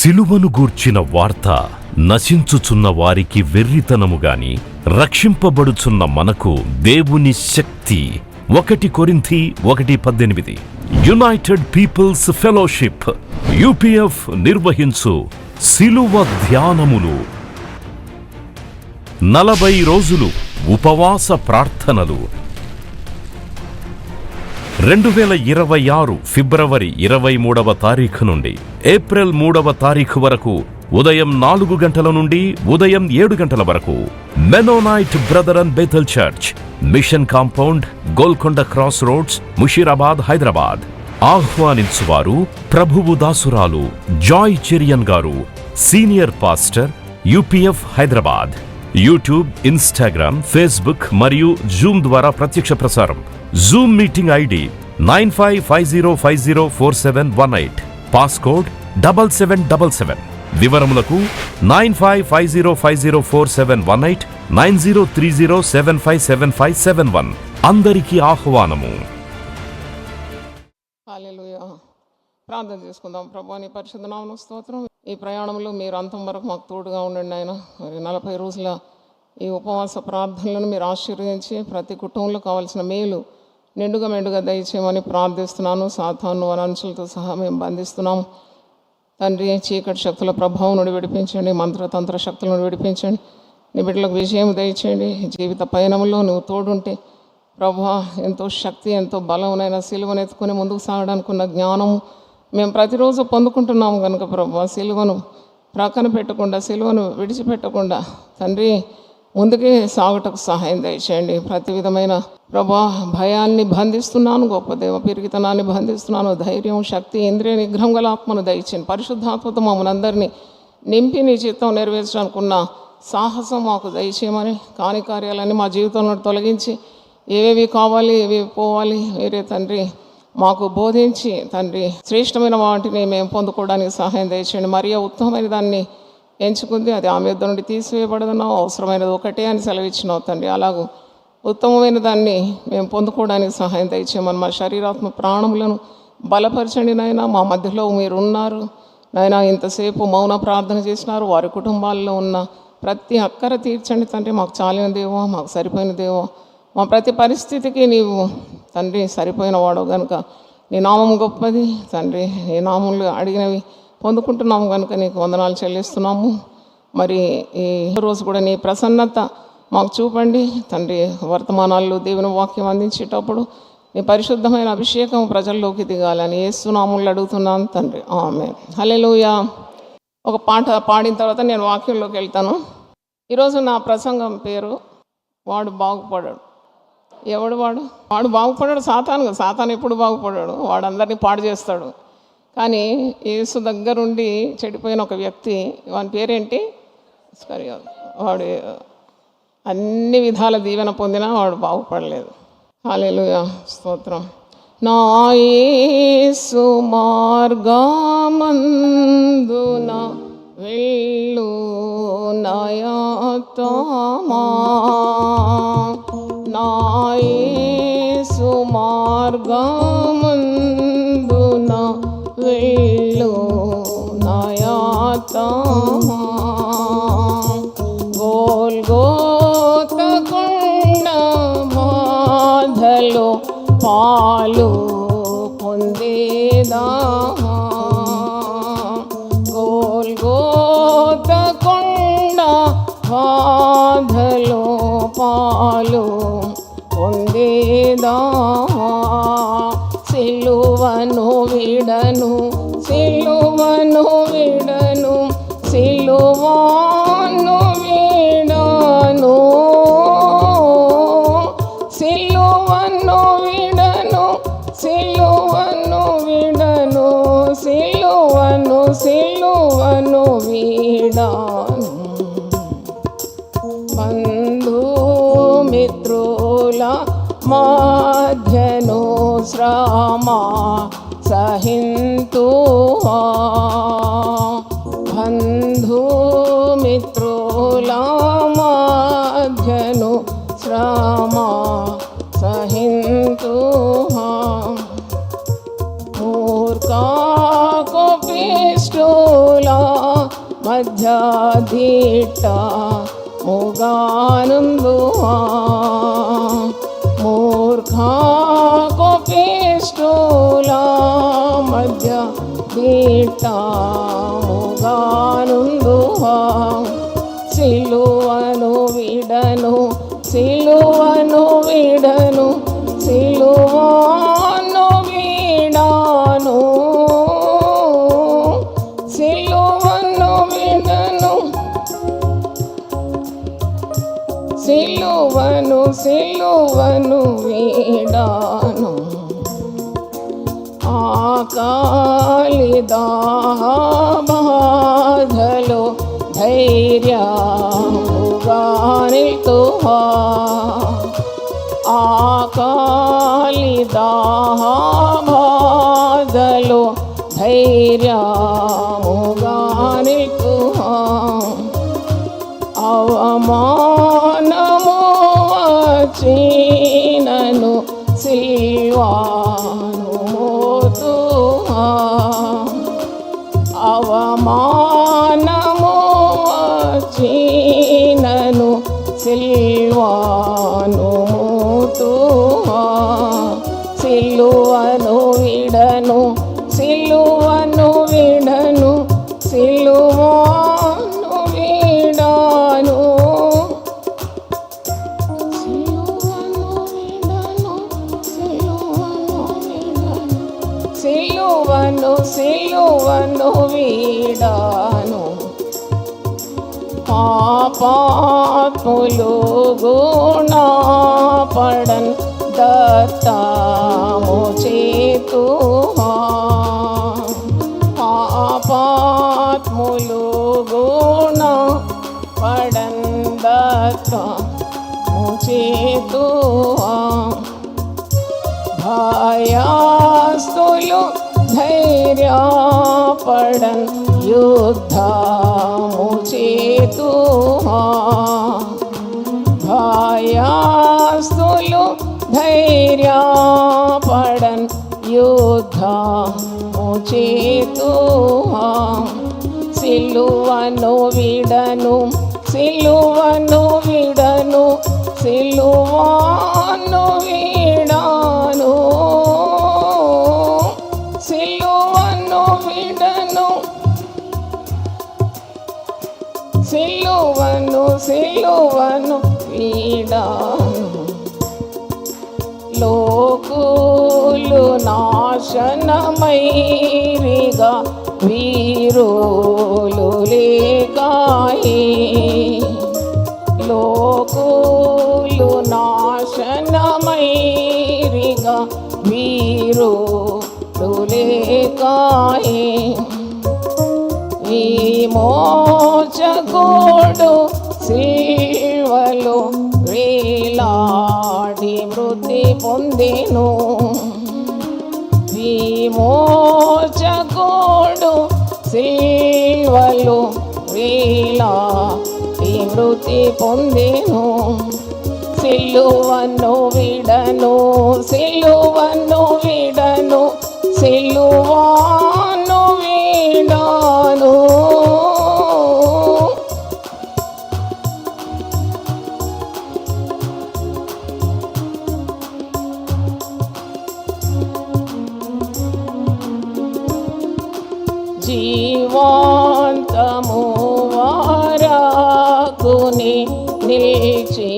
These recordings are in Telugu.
సిలువను గూర్చిన వార్త నశించుచున్న వారికి వెర్రితనము గాని రక్షింపబడుచున్న మనకు దేవుని శక్తి. 1 కొరింథీ 1:18. యునైటెడ్ పీపుల్స్ ఫెలోషిప్ UPF నిర్వహించు సిలువ ధ్యానములు. 40 రోజులు ఉపవాస ప్రార్థనలు. 2026 ఫిబ్రవరి 23వ తారీఖు నుండి ఏప్రిల్ 3వ తారీఖు వరకు ఉదయం 4 గంటల నుండి ఉదయం 7 గంటల వరకు Mennonite brother and Bethel church, mission compound, Golconda cross roads, Musheerabad, Hyderabad. ఆహ్వానించువారు ప్రభువు దాసురాలు జాయ్ చెరియన్ గారు, senior pastor, UPF Hyderabad. YouTube, Instagram, Facebook మరియు జూమ్ ద్వారా ప్రత్యక్ష ప్రసారం. Zoom meeting ID 9550504718, passcode 7777. వివరములకు 9550504718, 9030757571. అందరికీ ఆహ్వానము. హల్లెలూయా. ప్రార్థన చేసుకుందాం. ప్రభువా, నీ పరిశుద్ధ నామమునకు స్తోత్రం. ఈ ప్రయాణంలో మీరు అంతం వరకు మాకు తోడుగా ఉండండి ఆయన. మరి 40 రోజుల ఈ ఉపవాస ప్రార్థనలను మీరు ఆశీర్వదించి ప్రతి కుటుంబంలో కావాల్సిన మేలు నిండుగా మెండుగా దయచేయమని ప్రార్థిస్తున్నాను. సాతాను వనంచులతో సహా మేము బంధిస్తున్నాము తండ్రి. చీకటి శక్తుల ప్రభావం నుండి విడిపించండి, మంత్రతంత్ర శక్తుల నుండి విడిపించండి. నీ బిడ్డలకు విజయం దయచేయండి. జీవిత పయనంలో నువ్వు తోడుంటే ప్రభువా, ఎంతో శక్తి, ఎంతో బలమునైనా సిలువను ఎత్తుకొని ముందుకు సాగడానికి ఉన్న జ్ఞానము మేము ప్రతిరోజు పొందుకుంటున్నాము కనుక ప్రభువా, సిలువను ప్రక్కన పెట్టకుండా, సిలువను విడిచిపెట్టకుండా తండ్రి ముందుకే సాగుటకు సహాయం దయచేయండి. ప్రతి విధమైన ప్రభా భయాన్ని బంధిస్తున్నాను, గొప్ప దేవ పిరిగితనాన్ని బంధిస్తున్నాను. ధైర్యం, శక్తి, ఇంద్రియ నిగ్రహం గల ఆత్మను దయచేయండి. పరిశుద్ధాత్మతో మమ్మల్ని అందరినీ నింపి నీ చిత్తం నెరవేర్చడానికి ఉన్న సాహసం మాకు దయచేయమని, కాని కార్యాలన్నీ మా జీవితంలో తొలగించి ఏవేవి కావాలి, ఏవేవి పోవాలి వేరే తండ్రి మాకు బోధించి తండ్రి శ్రేష్టమైన వాటిని మేము పొందుకోవడానికి సహాయం దయచేయండి. మరియా ఉత్తమమైన దాన్ని ఎంచుకుంది, అది ఆమె యొద్ద నుండి తీసివేయబడదన్నావు. అవసరమైనది ఒకటే అని సెలవిచ్చినావు తండ్రి. అలాగూ ఉత్తమమైన దాన్ని మేము పొందుకోవడానికి సహాయం దయచేయమని, మా శరీరాత్మ ప్రాణములను బలపరచండి నాయన. మా మధ్యలో మీరు ఉన్నారు నాయన. ఇంతసేపు మౌన ప్రార్థన చేసినారు. వారి కుటుంబాల్లో ఉన్న ప్రతి అక్కర తీర్చండి తండ్రి. మాకు చాలిన దేవో, మాకు సరిపోయిన దేవో, మా ప్రతి పరిస్థితికి నీవు తండ్రి సరిపోయిన వాడు కనుక నీ నామం గొప్పది తండ్రి. నీ నామంలో అడిగినవి పొందుకుంటున్నాము కనుక నీకు వందనాలు చెల్లిస్తున్నాము. మరి ఈ రోజు కూడా నీ ప్రసన్నత మాకు చూపండి తండ్రి. వర్తమానాల్లో దేవుని వాక్యం అందించేటప్పుడు నీ పరిశుద్ధమైన అభిషేకం ప్రజల్లోకి దిగాలని యేసు నామములో అడుగుతున్నాను తండ్రి. ఆమేన్. హల్లెలూయా. ఒక పాట పాడిన తర్వాత నేను వాక్యంలోకి వెళ్తాను. ఈరోజు నా ప్రసంగం పేరు వాడు బాగుపడాడు. ఎవడు వాడు? వాడు బాగుపడాడు. సాతాను ఎప్పుడు బాగుపడాడు? వాడు అందరినీ పాడు చేస్తాడు. కానీ యేసు దగ్గరుండి చెడిపోయిన ఒక వ్యక్తి, వాని పేరేంటి? వాడు అన్ని విధాల దీవెన పొందినా వాడు బాగుపడలేదు. హల్లెలూయా, స్తోత్రం. నా యేసు మార్గమందున వెళ్ళు నయాతమా, నా యేసు మార్గమందున వెళ్ళు నయాతమా, గోల్గోత కొండ బాధలో పాలు పొందేదామా, గోల్గోత కొండ బాధలో పాలు పొందేదామా, సిలువను విడను, సిలువను విడను, సిలువను విడను, సిలువను విడను, సిలువను విడను, సిలువను సిలువను విడను, బంధుమిత్రుల మధ్యను శ్రమ సహింతువా, బంధుమిత్రుల మధ్యను శ్రమ సహింతువా, మూర్ఖ కోపిష్ఠుల మధ్య దిట్ట ముగానుందువా మూర్ఖ కోపిష్ఠుల మధ్య దిట్ట ముగానుందువా సిలువను విడను సిలువను విడను సిలువను విడాను సిలువను విడను సిలువను సిలువను విడాను ఆకాలి బాధలో ధైర్యముగా నిల్తువా ఆకాలి బాధలో ధైర్యముగా నిల్తువా అవమానము వచ్చినను సిల్వాను మోతువా అవమానము వచ్చినను సిల్వాను మోతువా సిలువను విడను సిలువను విడను సిలువను విడాను సిలువను సిలువను వీడాను పాపాత్ములు గుణపడన్ దత్తము చేతువా పాపాత్ములు గుణపడన్ దత్తము చేతువా భయాస్తులు ధైర్యపడన్ యుద్ధము చేతువా భయాస్తులు ధైర్యపడన్ యుద్ధము చేతువా సిలువను విడను సిలువను విడను సిలువను విడాను సిలువను విడను సిలువను సిలువను విడాను లోకులు నాశనమైరిగా వీరులు లేకాయి లోకులు నాశనమైరిగా వీరులు లేకాయి విమోచకుడు సిల్వలో వేలాడి మృతి పొందెను విమోచకుడు సిల్వలో వేలాడి మృతి పొందెను సిలువను విడను సిలువను విడను సిలువను విడాను జీవాంతము వారాకుని నిలిచి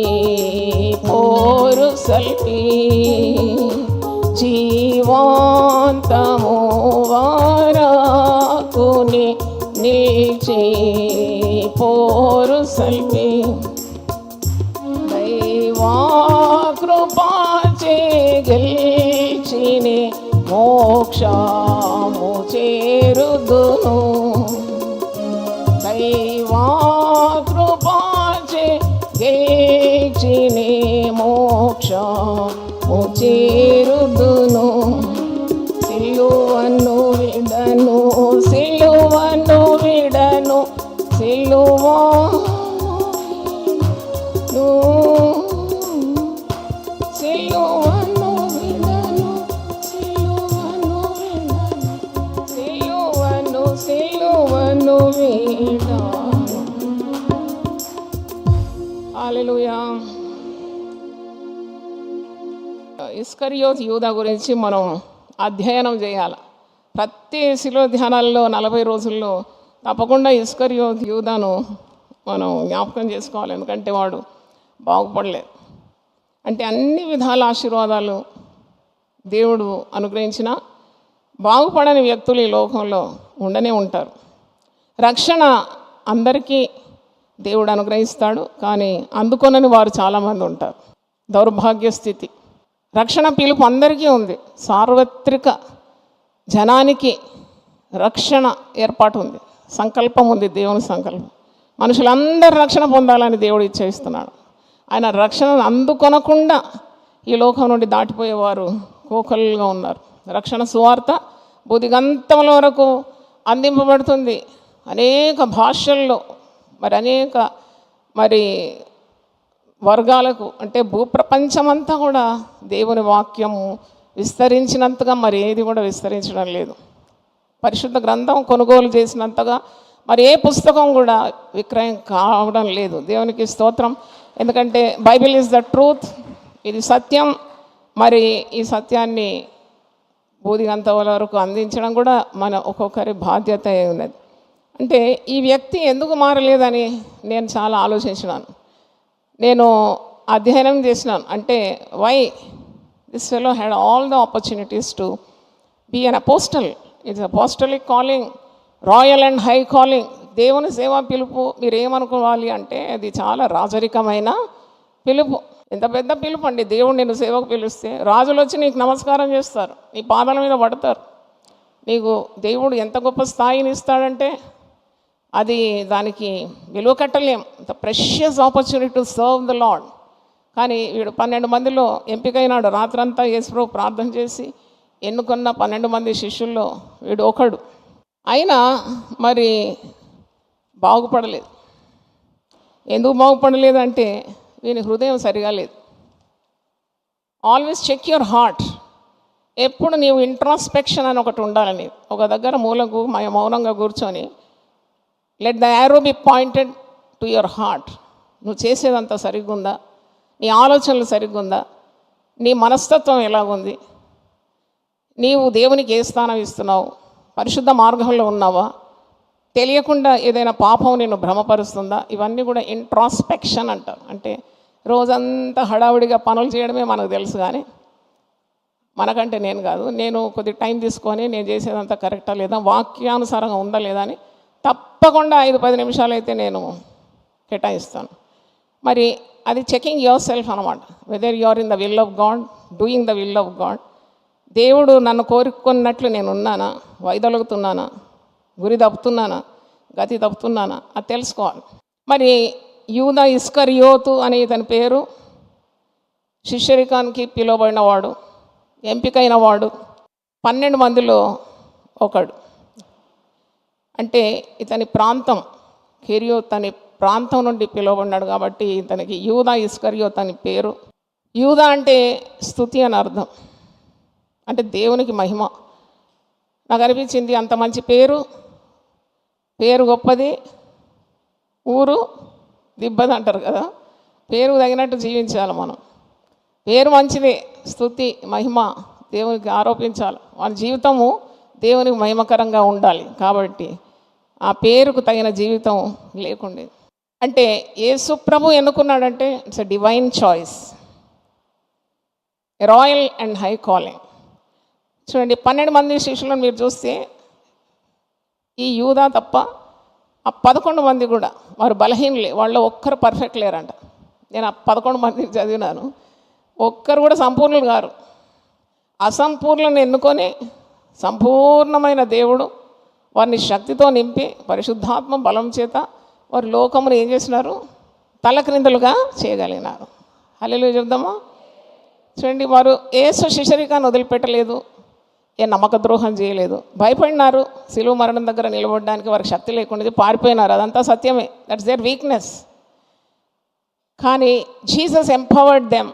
పోరు సల్పి జీవాంతము వారాకుని నిలిచి పోరు సల్పి దైవా కృపాచే గెలిచిని మోక్షము చేరుదును దైవా కృపాచే గెలిచిని మోక్షము చేరుదును సిలువను విడను సిలువను విడను సిలువను సిలువను విడను సిలువను విడను సిలువను సిలువను వీడాను. హల్లెలూయా. ఇస్కరియోతు యూదా గురించి మనం అధ్యయనం చేయాలి. ప్రతి శిలో ధ్యానాల్లో 40 రోజుల్లో తప్పకుండా ఇస్కరియోతు యూదాను మనం జ్ఞాపకం చేసుకోవాలి. ఎందుకంటే వాడు బాగుపడలేదు. అంటే అన్ని విధాల ఆశీర్వాదాలు దేవుడు అనుగ్రహించిన బాగుపడని వ్యక్తులు ఈ లోకంలో ఉండనే ఉంటారు. రక్షణ అందరికీ దేవుడు అనుగ్రహిస్తాడు, కానీ అందుకొనని వారు చాలామంది ఉంటారు. దౌర్భాగ్య స్థితి. రక్షణ పిలుపు అందరికీ ఉంది. సార్వత్రిక జనానికి రక్షణ ఏర్పాటు ఉంది, సంకల్పం ఉంది, దేవుని సంకల్పం. మనుషులందరూ రక్షణ పొందాలని దేవుడు ఇచ్చేస్తున్నాడు. ఆయన రక్షణను అందుకొనకుండా ఈ లోకం నుండి దాటిపోయేవారు కోకలుగా ఉన్నారు. రక్షణ సువార్త బుద్ధిగంతముల వరకు అందింపబడుతుంది. అనేక భాషల్లో అనేక వర్గాలకు, అంటే భూప్రపంచమంతా కూడా దేవుని వాక్యము విస్తరించినంతగా మరి ఏది కూడా విస్తరించడం లేదు. పరిశుద్ధ గ్రంథం కొనుగోలు చేసినంతగా మరి ఏ పుస్తకం కూడా విక్రయం కావడం లేదు. దేవునికి స్తోత్రం. ఎందుకంటే బైబిల్ ఈజ్ ద ట్రూత్, ఇది సత్యం. మరి ఈ సత్యాన్ని బూదిగంత వరకు అందించడం కూడా మన ఒక్కొక్కరి బాధ్యత ఉన్నది. అంటే ఈ వ్యక్తి ఎందుకు మారలేదని నేను చాలా ఆలోచించినాను. నేను అధ్యయనం చేసినాను. అంటే why this fellow had all the opportunities to be an apostle. It's apostolic calling, royal and high calling. దేవుని సేవా పిలుపు మీరు ఏమనుకోవాలి అంటే అది చాలా రాజరికమైన పిలుపు. ఎంత పెద్ద పిలుపు అండి. దేవుడు నిన్ను సేవకు పిలిస్తే రాజులు వచ్చి నీకు నమస్కారం చేస్తారు, నీ పాదాల మీద పడతారు. నీకు దేవుడు ఎంత గొప్ప స్థాయిని ఇస్తాడంటే అది దానికి విలువ కట్టలేం. The precious opportunity to serve the Lord. కానీ వీడు 12 మందిలో ఎంపికైనాడు. రాత్రంతా యేసుప్రభు ప్రార్థన చేసి ఎన్నుకున్న 12 మంది శిష్యుల్లో వీడు ఒకడు. అయినా మరి బాగుపడలేదు. ఎందుకు బాగుపడలేదంటే వీని హృదయం సరిగా లేదు. Always check your heart. ఎప్పుడు నీవు ఇంట్రాస్పెక్షన్ అని ఒకటి ఉండాలని, ఒక దగ్గర మూలకు మౌనంగా కూర్చొని let the arrow be pointed to your heart. నువ్వు చేసేదంతా సరిగ్గా ఉందా, నీ ఆలోచనలు సరిగ్గా ఉందా, నీ మనస్తత్వం ఎలాగుంది, నీవు దేవునికి ఏ స్థానం ఇస్తున్నావు, పరిశుద్ధ మార్గంలో ఉన్నావా, తెలియకుండా ఏదైనా పాపం నిన్ను భ్రమపరుస్తుందా. ఇవన్నీ కూడా ఇంట్రాస్పెక్షన్ అంటారు. అంటే రోజంతా హడావుడిగా పనులు చేయడమే మనకు తెలుసు, కానీ మనకంటే నేను కాదు, నేను కొద్ది టైం తీసుకొని నేను చేసేదంతా కరెక్టా లేదా, వాక్యానుసారంగా ఉందా లేదా అని తప్పకుండా 5-10 నిమిషాలు అయితే నేను కేటాయిస్తాను. మరి అది చెకింగ్ యువర్ సెల్ఫ్ అనమాట. Whether you are in the will of God, doing the will of God. దేవుడు నన్ను కోరుకున్నట్లు నేను ఉన్నానా, వైదొలుగుతున్నానా, గురి తప్పుతున్నానా, గతి తప్పుతున్నానా, అది తెలుసుకోవాలి. మరి యూదా ఇస్కరియోతు అనే ఇతని పేరు, శిష్యరికానికి పిలువబడినవాడు, ఎంపికైన వాడు, 12 మందిలో ఒకడు. అంటే ఇతని ప్రాంతం కెరియోత్ అనే ప్రాంతం నుండి పిలువబడినాడు కాబట్టి ఇతనికి యూదా ఇస్కరియోత్ అని పేరు. యూదా అంటే స్తుతి అని అర్థం, అంటే దేవునికి మహిమ. నాకు అనిపించింది అంత మంచి పేరు గొప్పది, ఊరు దిబ్బది అంటారు కదా. పేరు తగినట్టు జీవించాలి మనం. పేరు మంచిదే, స్తుతి మహిమ దేవునికి ఆరోపించాలి. వాళ్ళ జీవితము దేవునికి మహిమకరంగా ఉండాలి. కాబట్టి ఆ పేరుకు తగిన జీవితం లేకుండేది. అంటే యేసు ప్రభు ఎన్నుకున్నాడంటే it's a divine choice, royal and high calling. చూడండి, 12 మంది శిష్యులను మీరు చూస్తే ఈ యూదా తప్ప ఆ 11 మంది కూడా వారు బలహీనలే. వాళ్ళు ఒక్కరు పర్ఫెక్ట్ లేరంట. నేను ఆ 11 మందిని చదివినాను. ఒక్కరు కూడా సంపూర్ణులు గారు. అసంపూర్ణను ఎన్నుకొని సంపూర్ణమైన దేవుడు వారిని శక్తితో నింపి పరిశుద్ధాత్మ బలం చేత వారి లోకమును ఏం చేసినారు, తలక్రిందులుగా చేయగలిగినారు. హల్లెలూయా చెప్దామా. చూడండి, వారు యేసు శిష్యరికాన్ని వదిలిపెట్టలేదు, ఏ నమ్మక ద్రోహం చేయలేదు, భయపడినారు. సిలువ మరణం దగ్గర నిలబడడానికి వారికి శక్తి లేకుండా పారిపోయినారు. అదంతా సత్యమే, దట్స్ దేర్ వీక్నెస్. కానీ జీసస్ ఎంపవర్డ్ దెమ్.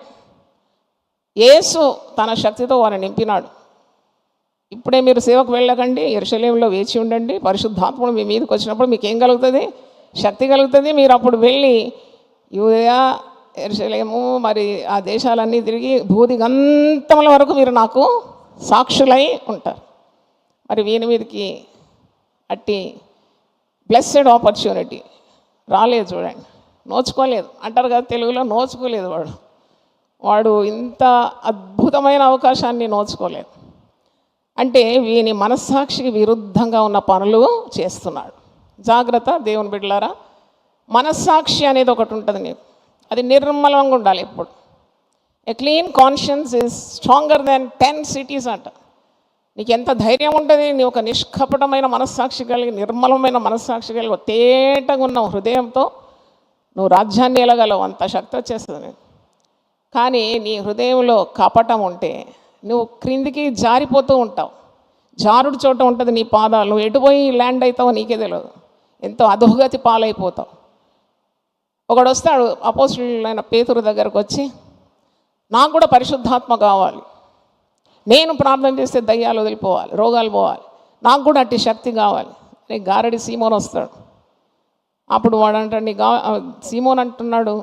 యేసు తన శక్తితో వారిని నింపినాడు. ఇప్పుడే మీరు సేవకు వెళ్ళకండి, యెరూషలేములో వేచి ఉండండి. పరిశుద్ధాత్ముడు మీ మీదకి వచ్చినప్పుడు మీకు ఏం కలుగుతుంది? శక్తి కలుగుతుంది. మీరు అప్పుడు వెళ్ళి యూదయ, యెరూషలేము, మరి ఆ దేశాలన్నీ తిరిగి భూదిగంతముల వరకు మీరు నాకు సాక్షులై ఉంటారు. మరి వీని మీదకి అట్టి బ్లెస్సెడ్ ఆపర్చునిటీ రాలేదు చూడండి. నోచుకోలేదు అంటారు కదా తెలుగులో, నోచుకోలేదు వాడు ఇంత అద్భుతమైన అవకాశాన్ని నోచుకోలేదు. అంటే వీని మనస్సాక్షికి విరుద్ధంగా ఉన్న పనులు చేస్తున్నాడు. జాగ్రత్త దేవుని బిడ్డలారా, మనస్సాక్షి అనేది ఒకటి ఉంటుంది నీకు, అది నిర్మలంగా ఉండాలి ఎప్పుడు. ఏ clean conscience is stronger than 10 cities అంట. నీకు ఎంత ధైర్యం ఉంటుంది, నీ ఒక నిష్కపటమైన మనస్సాక్షి కలిగి, నిర్మలమైన మనస్సాక్షి కలిగి, తేటగా ఉన్న హృదయంతో నువ్వు రాజ్యాన్ని వెళ్ళగలవు, అంత శక్తి వచ్చేస్తుంది నీకు. కానీ నీ హృదయంలో కపటం ఉంటే నువ్వు క్రిందికి జారిపోతూ ఉంటావు. జారుడు చోట ఉంటుంది నీ పాదాలు, నువ్వు ఎటుపోయి ల్యాండ్ అవుతావో నీకే తెలియదు, ఎంతో అధోగతి పాలైపోతావు. ఒకడు వస్తాడు అపోస్తలుడైన పేతురు దగ్గరకు వచ్చి, నాకు కూడా పరిశుద్ధాత్మ కావాలి, నేను ప్రార్థన చేస్తే దయ్యాలు వదిలిపోవాలి, రోగాలు పోవాలి, నాకు కూడా అట్టి శక్తి కావాలి అని గారడి సీమోన్ వస్తాడు. అప్పుడు వాడు అంటాడు, సీమోన్ అంటున్నాడు,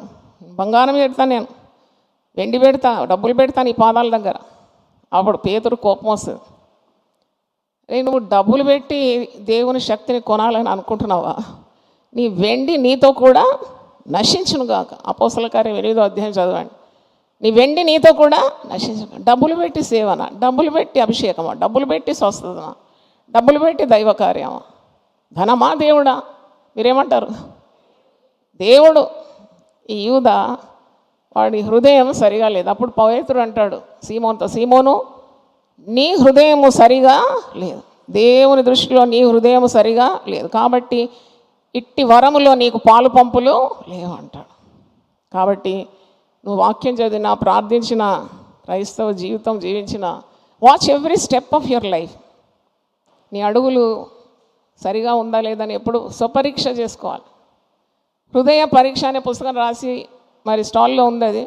బంగారం పెడతా, నేను వెండి పెడతా, డబ్బులు పెడతా నీ పాదాల దగ్గర. అప్పుడు పేతురు కోపం వస్తుంది, నువ్వు డబ్బులు పెట్టి దేవుని శక్తిని కొనాలని అనుకుంటున్నావా? నీ వెండి నీతో కూడా నశించునుగాక. అపోస్తల కార్యం 8వ అధ్యాయం చదవండి. నీ వెండి నీతో కూడా నశించు. డబ్బులు పెట్టి సేవన, డబ్బులు పెట్టి అభిషేకమా, డబ్బులు పెట్టి స్వస్థతమా, డబ్బులు పెట్టి దైవ కార్యమా, ధనమా దేవుడా? మీరేమంటారు? దేవుడు. ఈ యూదా వాడి హృదయం సరిగా లేదు. అప్పుడు పవిత్రుడు అంటాడు సీమోన్తో, సీమోను నీ హృదయము సరిగా లేదు, దేవుని దృష్టిలో నీ హృదయం సరిగా లేదు, కాబట్టి ఇట్టి వరములో నీకు పాలు పంపులు లేవు అంటాడు. కాబట్టి నువ్వు వాక్యం చదివినా, ప్రార్థించిన, క్రైస్తవ జీవితం జీవించిన, watch every step of your life. నీ అడుగులు సరిగా ఉందా లేదని ఎప్పుడు స్వపరీక్ష చేసుకోవాలి. హృదయ పరీక్ష అనే పుస్తకం రాసి మరి స్టాల్లో ఉంది, అది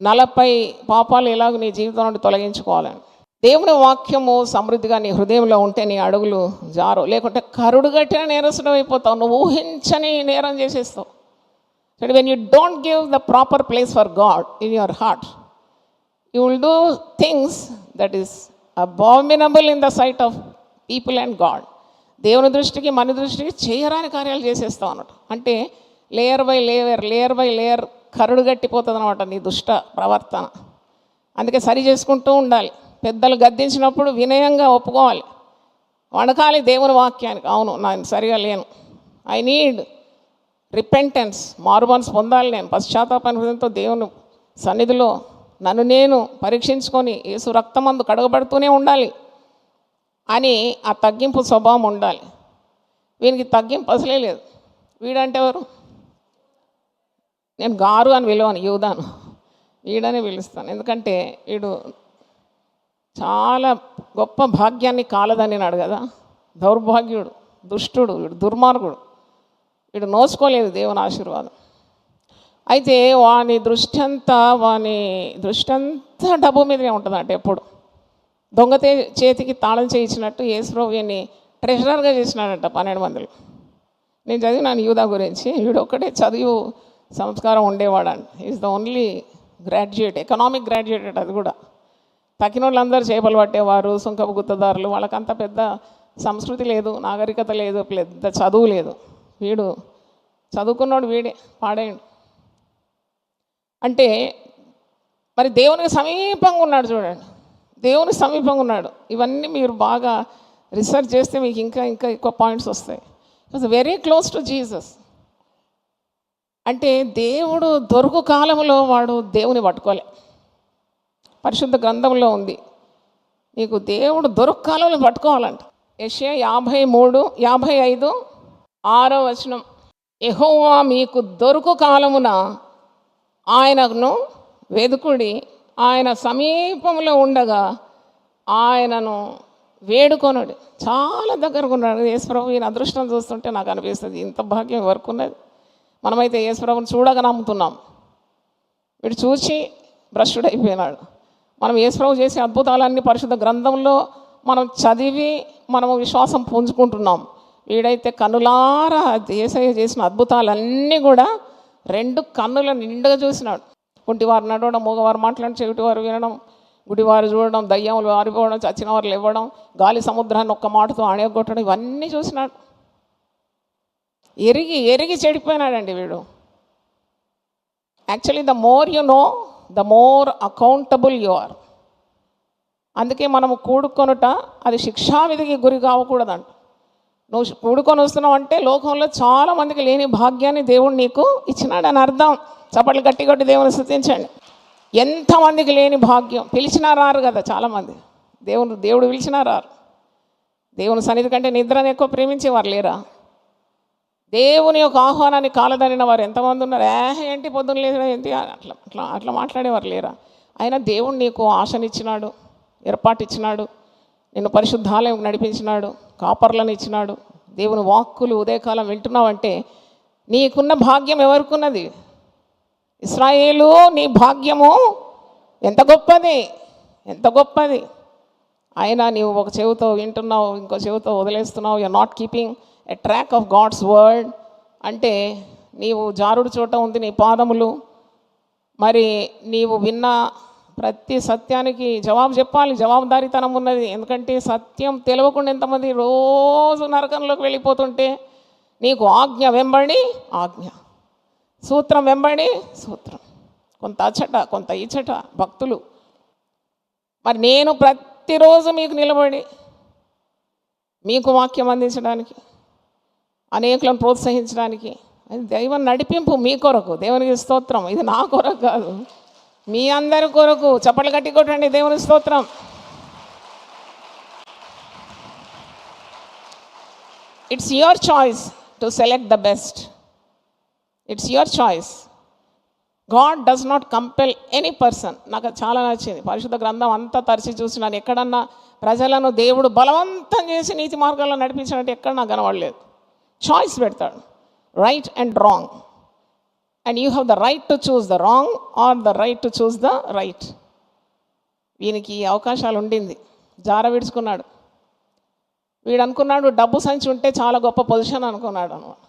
40 పాపాలు ఎలాగ నీ జీవితం నుండి తొలగించుకోవాలని. దేవుని వాక్యము సమృద్ధిగా నీ హృదయంలో ఉంటే నీ అడుగులు జారు, లేకుంటే కరుడుగట్టిన నేరస్తుడు అయిపోతావు, నువ్వు ఊహించని నేరం చేసేస్తావు. So when you don't give the proper place for God in your heart, you will do things that is abominable in the sight of people and God. దేవుని దృష్టికి మన దృష్టికి చేయరాని కార్యాలు చేసేస్తావు అన్నట్టు. అంటే లేయర్ బై లేయర్ కరుడు గట్టిపోతుంది అనమాట నీ దుష్ట ప్రవర్తన. అందుకే సరి చేసుకుంటూ ఉండాలి. పెద్దలు గద్దించినప్పుడు వినయంగా ఒప్పుకోవాలి, వణకాలి దేవుని వాక్యానికి. అవును, నేను సరిగా లేను, ఐ నీడ్ రిపెంటెన్స్, మారుమనసు పొందాలి, నేను పశ్చాత్తాపంతో దేవుని సన్నిధిలో నన్ను నేను పరీక్షించుకొని యేసు రక్తమందు కడగబడుతూనే ఉండాలి అని ఆ తగ్గింపు స్వభావం ఉండాలి. వీనికి తగ్గింపు అసలే లేదు. వీడంటే ఎవరు? నేను గారు అని పిలవను, యూదాను వీడని పిలుస్తాను. ఎందుకంటే వీడు చాలా గొప్ప భాగ్యాన్ని కాలదన్నాడు కదా, దౌర్భాగ్యుడు, దుష్టుడు, వీడు దుర్మార్గుడు, వీడు నోచుకోలేదు దేవుని ఆశీర్వాదం. అయితే వాని దృష్టి అంతా డబ్బు మీదనే ఉంటుంది. అంటే ఎప్పుడు దొంగ చేతికి తాళం చేయించినట్టు యేసుప్రభు వీడిని ట్రెజరర్గా చేసినాడంట 12 మందిలో. నేను చదివినాను యూదా గురించి. వీడు ఒక్కడే చదువు సంస్కారం ఉండేవాడంట. Is the only graduate, economic graduate. అది కూడా తక్కిన వాళ్ళందరూ చేపలు పట్టేవారు, సుంకపు గుత్తదారులు, వాళ్ళకంత పెద్ద సంస్కృతి లేదు, నాగరికత లేదు, పెద్ద చదువు లేదు. వీడు చదువుకున్నాడు, వీడే పాడేయండు. అంటే మరి దేవునికి సమీపంగా ఉన్నాడు చూడండి, దేవుని సమీపంగా ఉన్నాడు. ఇవన్నీ మీరు బాగా రీసెర్చ్ చేస్తే మీకు ఇంకా ఎక్కువ పాయింట్స్ వస్తాయి. It's very close to Jesus. అంటే దేవుడు దొరుకు కాలంలో వాడు దేవుని పట్టుకోలే. పరిశుద్ధ గ్రంథంలో ఉంది, నీకు దేవుడు దొరుకు కాలంలో పట్టుకోవాలంట. యెషయా 53:55 యెహోవా మీకు దొరుకు కాలమున ఆయనను వెదుకుడి, ఆయన సమీపంలో ఉండగా ఆయనను వేడుకొనుడి. చాలా దగ్గరకు ఉన్నాడు యేసుప్రభు. ఈయన అదృష్టం చూస్తుంటే నాకు అనిపిస్తుంది, ఇంత భాగ్యం ఎవరికి ఉన్నది. మనమైతే యేసుప్రభుని చూడగా నమ్ముతున్నాం, వీడు చూసి భ్రష్టుడైపోయినాడు. మనం యేసుప్రభు చేసే అద్భుతాలన్నీ పరిశుద్ధ గ్రంథంలో మనం చదివి మనము విశ్వాసం పుంజుకుంటున్నాం. వీడైతే కన్నులారా యేసయ్య చేసిన అద్భుతాలన్నీ కూడా 2 కన్నుల నిండుగా చూసినాడు. కుంటివారు నడవడం, మూగవారు మాట్లాడడం, చెవిటివారు వినడం, గుడివారు చూడడం, దయ్యములు వారిపోవడం, చచ్చిన వారు ఇవ్వడం, గాలి సముద్రాన్ని ఒక్క మాటతో అణగొట్టడం, ఇవన్నీ చూసినాడు. ఎరిగి ఎరిగి చెడిపోయినాడండి వీడు. Actually the more you know the more accountable you are. అందుకే మనము కూడుకొనుట అది శిక్షావిధికి గురి కావకూడదంట. నువ్వు కూడుకొని వస్తున్నావు అంటే లోకంలో చాలామందికి లేని భాగ్యాన్ని దేవుడు నీకు ఇచ్చినాడు అని అర్థం. చప్పట్లు గట్టి కొట్టి దేవుని స్తుతించండి. ఎంతమందికి లేని భాగ్యం. పిలిచినా రారు కదా చాలామంది. దేవుడు పిలిచినా రారు. దేవుని సన్నిధి కంటే నిద్రను ఎక్కువ ప్రేమించేవారు లేరా? దేవుని యొక్క ఆహ్వానాన్ని కాలదనిన వారు ఎంతమంది ఉన్నారు? ఏంటి పొద్దున్న లేదు ఏంటి అట్లా అట్లా అట్లా మాట్లాడేవారు లేరా? అయినా దేవుడు నీకు ఆశనిచ్చినాడు, ఏర్పాటిచ్చినాడు, నిన్ను పరిశుద్ధాలయం నడిపించినాడు, కాపర్లను ఇచ్చినాడు. దేవుని వాక్కులు ఉదయకాలం వింటున్నావంటే నీకున్న భాగ్యం ఎవరికున్నది? ఇశ్రాయేలు, నీ భాగ్యము ఎంత గొప్పది, ఎంత గొప్పది. అయినా నీవు ఒక చెవితో వింటున్నావు, ఇంకో చెవితో వదిలేస్తున్నావు. You are not keeping a track of God's word. అంటే నీవు జారుడు చోట ఉంది నీ పాదములు. మరి నీవు విన్న ప్రతి సత్యానికి జవాబు చెప్పాలి, జవాబుదారీతనం ఉన్నది. ఎందుకంటే సత్యం తెలియకుండా ఎంతమంది రోజు నరకంలోకి వెళ్ళిపోతుంటే నీకు ఆజ్ఞ వెంబడి ఆజ్ఞ, సూత్రం వెంబడి సూత్రం, కొంత అచ్చట కొంత ఇచ్చట భక్తులు. మరి నేను ప్రతిరోజు మీకు నిలబడి మీకు వాక్యం అందించడానికి, అనేకులను ప్రోత్సహించడానికి, అది దైవం నడిపింపు మీ కొరకు. దేవునికి స్తోత్రం. ఇది నా కొరకు కాదు, మీ అందరి కొరకు. చప్పట్లు గట్టి కొట్టండి దేవుని స్తోత్రం. It's your choice to select the best. It's your choice. God does not compel any person. నాకు చాలా నచ్చింది. పరిశుద్ధ గ్రంథం అంతా తరిచి చూసినాను. ఎక్కడన్నా ప్రజలను దేవుడు బలవంతం చేసి నీతి మార్గాల్లో నడిపించినట్టు ఎక్కడ నాకు కనబడలేదు. చాయిస్ పెడతాడు, right and wrong. And you have the right to choose the wrong or the right to choose the right. వీనికి ఈ అవకాశాలు ఉండింది, జార విడుచుకున్నాడు. వీడు అనుకున్నాడు డబ్బు సంచి ఉంటే చాలా గొప్ప పొజిషన్ అనుకున్నాడు అన్నమాట.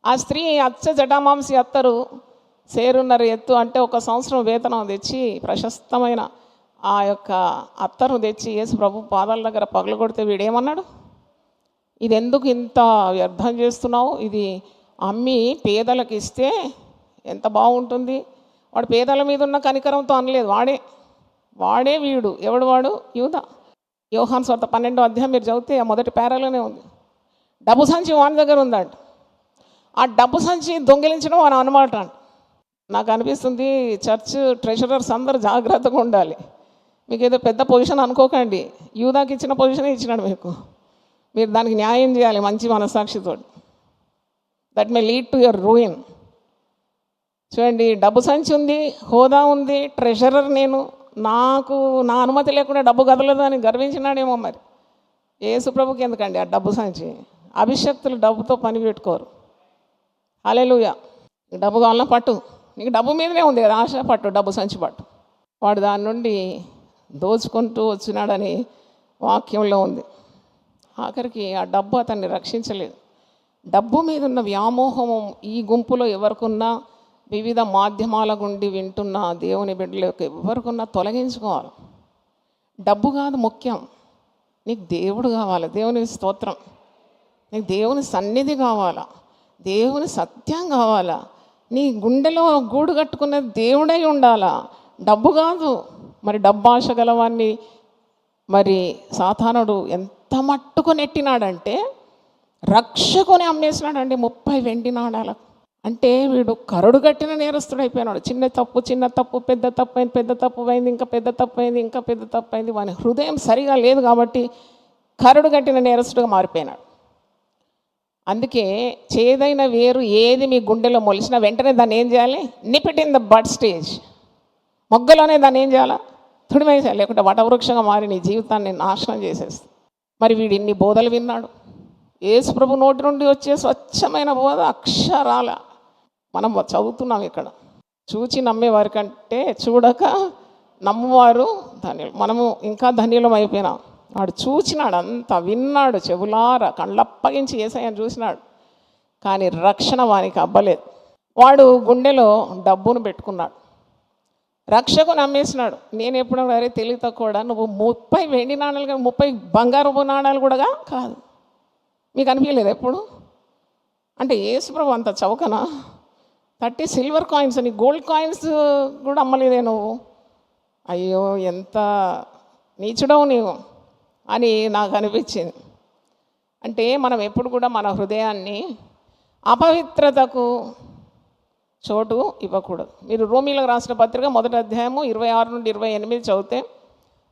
ఆ స్త్రీ అచ్చ జటామాంసి అత్తరు సేరున్నర ఎత్తు అంటే 1 సంవత్సరం వేతనం తెచ్చి ప్రశస్తమైన ఆ యొక్క అత్తరు తెచ్చి యేసు ప్రభు పాదాల దగ్గర పగలు కొడితే వీడేమన్నాడు? ఇది ఎందుకు ఇంత వ్యర్థం చేస్తున్నావు? ఇది అమ్మి పేదలకు ఇస్తే ఎంత బాగుంటుంది. వాడు పేదల మీద ఉన్న కనికరంతో అనలేదు. వాడే వీడు. ఎవడు వాడు? యూదా. యోహాను సువార్త 12వ అధ్యాయం మీరు చదివితే ఆ మొదటి పేరాలోనే ఉంది. డబ్బు సంచి వాని దగ్గర ఉందంట. ఆ డబ్బు సంచి దొంగిలించడం వాని అనమాట. నాకు అనిపిస్తుంది చర్చ్ ట్రెషరర్స్ అందరూ జాగ్రత్తగా ఉండాలి. మీకు ఏదో పెద్ద పొజిషన్ అనుకోకండి. యూదాకి ఇచ్చిన పొజిషనే ఇచ్చినాడు మీకు. మీరు దానికి న్యాయం చేయాలి మంచి మనస్సాక్షితో. That may lead to your ruin. చూడండి, డబ్బు సంచి ఉంది, హోదా ఉంది, ట్రెషరర్ నేను, నాకు నా అనుమతి లేకుండా డబ్బు కదలదు అని గర్వించినాడేమో. మరి యేసుప్రభుకి ఎందుకండి ఆ డబ్బు సంచి? అభిషక్తులు డబ్బుతో పని పెట్టుకోరు. హల్లెలూయా. డబ్బు కావాలన్నా పట్టు, నీకు డబ్బు మీదనే ఉంది కదా ఆశ, పట్టు, డబ్బు సంచి పట్టు. వాడు దాని నుండి దోచుకుంటూ వచ్చినాడని వాక్యంలో ఉంది. ఆఖరికి ఆ డబ్బు అతన్ని రక్షించలేదు. డబ్బు మీద ఉన్న వ్యామోహము ఈ గుంపులో ఎవరికున్నా, వివిధ మాధ్యమాల గుండి వింటున్న దేవుని బిడ్డలకు ఎవరికున్నా తొలగించుకోవాలి. డబ్బు కాదు ముఖ్యం, నీకు దేవుడు కావాలి. దేవుని స్తోత్రం. నీకు దేవుని సన్నిధి కావాలా, దేవుని సత్యం కావాలా, నీ గుండెలో గూడు కట్టుకున్న దేవుడై ఉండాలా, డబ్బు కాదు. మరి డబ్బాశ గలవాన్ని మరి సాతానుడు ఎంత మట్టుకు నెట్టినాడంటే రక్షకుని అమ్మేసినాడండి 30 వెండి నాణాలకు. అంటే వీడు కరడు కట్టిన నేరస్తుడు అయిపోయినాడు. చిన్న తప్పు పెద్ద తప్పు అయింది, పెద్ద తప్పు అయింది, ఇంకా పెద్ద తప్పు అయింది, ఇంకా పెద్ద తప్పు అయింది. వాని హృదయం సరిగా లేదు కాబట్టి కరడు కట్టిన నేరస్తుడుగా మారిపోయినాడు. అందుకే చేదైన వేరు ఏది మీ గుండెలో మొలిసినా వెంటనే దాన్ని ఏం చేయాలి? Nip it in the bud stage. మొగ్గలోనే దాన్ని ఏం చేయాలా? తుడిమేసేయాలి. లేకుంటే వటవృక్షంగా మారి నీ జీవితాన్ని నాశనం చేసేస్తుంది. మరి వీడు ఇన్ని బోధలు విన్నాడు. యేసు ప్రభు నోటి నుండి వచ్చే స్వచ్ఛమైన బోధ అక్షరాల మనం చదువుతున్నాం ఇక్కడ. చూచి నమ్మేవారి కంటే చూడక నమ్మువారు ధన్యులు. మనము ఇంకా ధన్యులం అయిపోయినాం. వాడు చూచినాడు, అంత విన్నాడు, చెవులారా కళ్ళప్పగించి యేసయ్యను చూసినాడు. కానీ రక్షణ వానికి అబ్బలేదు. వాడు గుండెలో డబ్బును పెట్టుకున్నాడు, రక్షకు నమ్మేసినాడు. నేను ఎప్పుడు అరే తెలివి తక్కువ, నువ్వు 30 వెండి నాణాలు కానీ 30 బంగారపు నాణాలు కూడా కాదు. మీకు అనిపించలేదు ఎప్పుడు? అంటే యేసుప్రభు అంత చౌకనా? 30 సిల్వర్ కాయిన్స్, నీ గోల్డ్ కాయిన్స్ కూడా అమ్మలేదే నువ్వు? అయ్యో ఎంత నీచుడవు నీవు అని నాకు అనిపించింది. అంటే మనం ఎప్పుడు కూడా మన హృదయాన్ని అపవిత్రతకు చోటు ఇవ్వకూడదు. మీరు రోమీలకు రాసిన పత్రిక 1వ అధ్యాయము 26 నుండి 28 చదివితే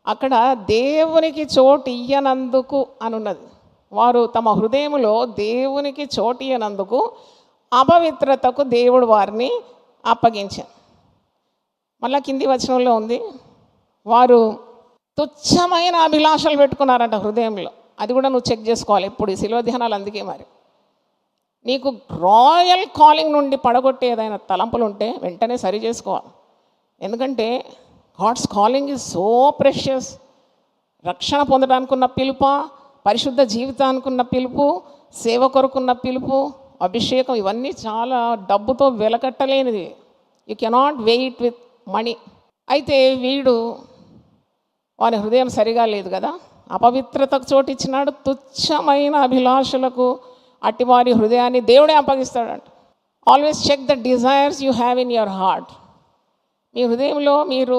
అక్కడ దేవునికి చోటు ఇయ్యనందుకు అని ఉన్నది. వారు తమ హృదయంలో దేవునికి చోటు ఇయ్యనందుకు అపవిత్రతకు దేవుడు వారిని అప్పగించారు. మళ్ళా కింది వచనంలో ఉంది, వారు తుచ్చమైన అభిలాషలు పెట్టుకున్నారంట హృదయంలో. అది కూడా నువ్వు చెక్ చేసుకోవాలి ఇప్పుడు ఈ శిలువ ధ్యానాలు. అందుకే మరి నీకు రాయల్ కాలింగ్ నుండి పడగొట్టేదైనా తలంపులు ఉంటే వెంటనే సరి చేసుకోవాలి. ఎందుకంటే God's calling is so precious. రక్షణ పొందడానికి ఉన్న పిలుపు, పరిశుద్ధ జీవితానికి ఉన్న పిలుపు, సేవ కొరకున్న పిలుపు, అభిషేకం, ఇవన్నీ చాలా డబ్బుతో వెలకట్టలేనిది. You cannot weight with money. అయితే వీడు వాని హృదయం సరిగా లేదు కదా, అపవిత్రతకు చోటు ఇచ్చినాడు. తుచ్చమైన అభిలాషలకు అట్టివారి హృదయాన్ని దేవుడే అప్పగిస్తాడంట. Always check the desires you have in your heart. మీ హృదయంలో మీరు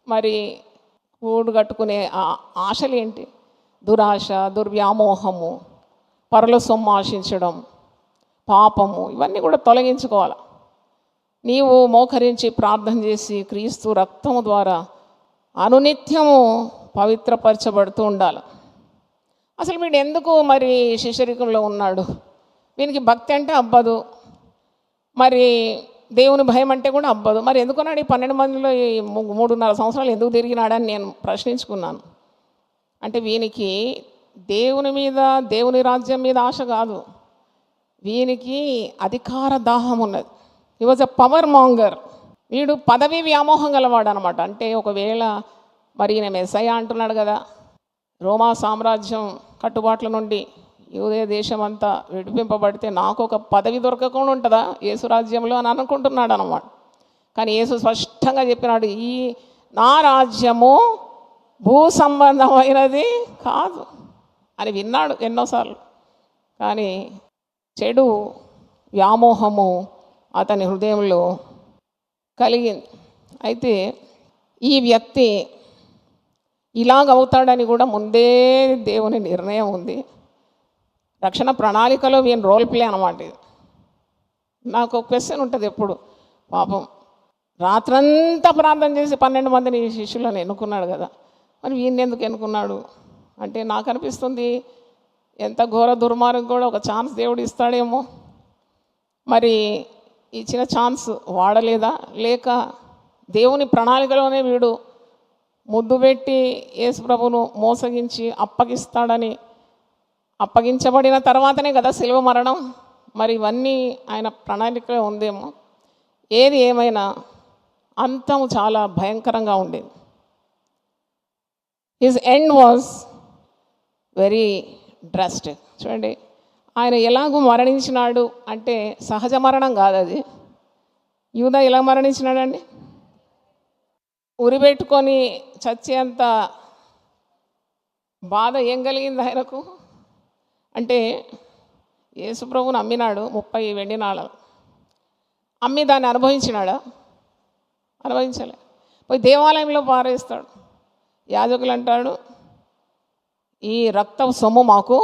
మరి కూడుగట్టుకునే ఆశలు ఏంటి? దురాశ, దుర్వ్యామోహము, పరుల సొమ్ము ఆశించడం, పాపము, ఇవన్నీ కూడా తొలగించుకోవాలి. నీవు మోకరించి ప్రార్థన చేసి క్రీస్తు రక్తము ద్వారా అనునిత్యము పవిత్రపరచబడుతూ ఉండాలి. అసలు వీడు ఎందుకు మరి శిష్యరికంలో ఉన్నాడు? వీనికి భక్తి అంటే అబ్బదు, మరి దేవుని భయం అంటే కూడా అబ్బదు. మరి ఎందుకున్నాడు ఈ 12 మందిలో ఈ 3.5 సంవత్సరాలు ఎందుకు తిరిగినాడని నేను ప్రశ్నించుకున్నాను. అంటే వీనికి దేవుని మీద, దేవుని రాజ్యం మీద ఆశ కాదు, వీనికి అధికార దాహం ఉన్నది. He was a power monger. వీడు పదవి వ్యామోహం గలవాడు అనమాట. అంటే ఒకవేళ మరి ఈయన మెస్సయ్య అంటున్నాడు కదా, రోమా సామ్రాజ్యం కట్టుబాట్ల నుండి యూదయ దేశం అంతా విడిపింపబడితే నాకు ఒక పదవి దొరకకుండా ఉంటుందా యేసు రాజ్యంలో అని అనుకుంటున్నాడు అనమాట. కానీ యేసు స్పష్టంగా చెప్పినాడు, ఈ నా రాజ్యము భూ సంబంధమైనది కాదు అని విన్నాడు ఎన్నోసార్లు. కానీ చెడు వ్యామోహము అతని హృదయంలో కలిగింది. అయితే ఈ వ్యక్తి ఇలాగవుతాడని కూడా ముందే దేవుని నిర్ణయం ఉంది. రక్షణ ప్రణాళికలో వీని రోల్ ప్లే అనమాట ఇది. నాకు ఒక క్వశ్చన్ ఉంటుంది ఎప్పుడు, పాపం రాత్రంతా ప్రార్థన చేసి 12 మందిని శిష్యులను ఎన్నుకున్నాడు కదా, మరి వీడిని ఎందుకు ఎన్నుకున్నాడు అంటే నాకు అనిపిస్తుంది ఎంత ఘోర దుర్మార్గం కూడా ఒక ఛాన్స్ దేవుడు ఇస్తాడేమో. మరి ఇచ్చిన ఛాన్స్ వాడలేదా, లేక దేవుని ప్రణాళికలోనే వీడు ముద్దు పెట్టి యేసుప్రభును మోసగించి అప్పగించబడిన తర్వాతనే కదా శిలువ మరణం. మరి ఇవన్నీ ఆయన ప్రణాళికలో ఉందేమో. ఏది ఏమైనా అంతం చాలా భయంకరంగా ఉండేది. His end was very drastic. చూడండి, ఆయన ఎలాగూ మరణించినాడు అంటే సహజ మరణం కాదు అది. యూదా ఎలా మరణించినాడండి? ఉరిపెట్టుకొని చచ్చేంత బాధ ఏం కలిగింది ఆయనకు అంటే, యేసుప్రభుని అమ్మినాడు 30 వెండి నాణాలు. అమ్మి దాన్ని అనుభవించినాడా? అనుభవించలే. పోయి దేవాలయంలో పారేస్తాడు. యాజకులు అంటాడు, ఈ రక్త సొమ్ము మాకు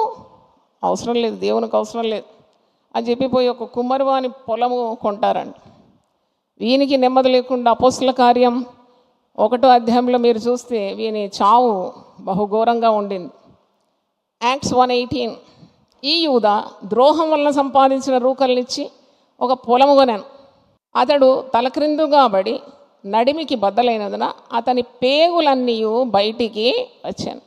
అవసరం లేదు, దేవునికి అవసరం లేదు అని చెప్పిపోయి ఒక కుమ్మరివాని పొలము కొంటారండి. వీనికి నెమ్మది లేకుండా అపోస్తుల కార్యం 1వ అధ్యాయంలో మీరు చూస్తే వీని చావు బహుఘోరంగా ఉండింది. యాక్ట్స్ 1:18, ఈ యూదా ద్రోహం వలన సంపాదించిన రూకల్నిచ్చి ఒక పొలము కొనాను. అతడు తలక్రిందుగా పడి నడిమికి బద్దలైనందున అతని పేగులన్నీ బయటికి వచ్చాను.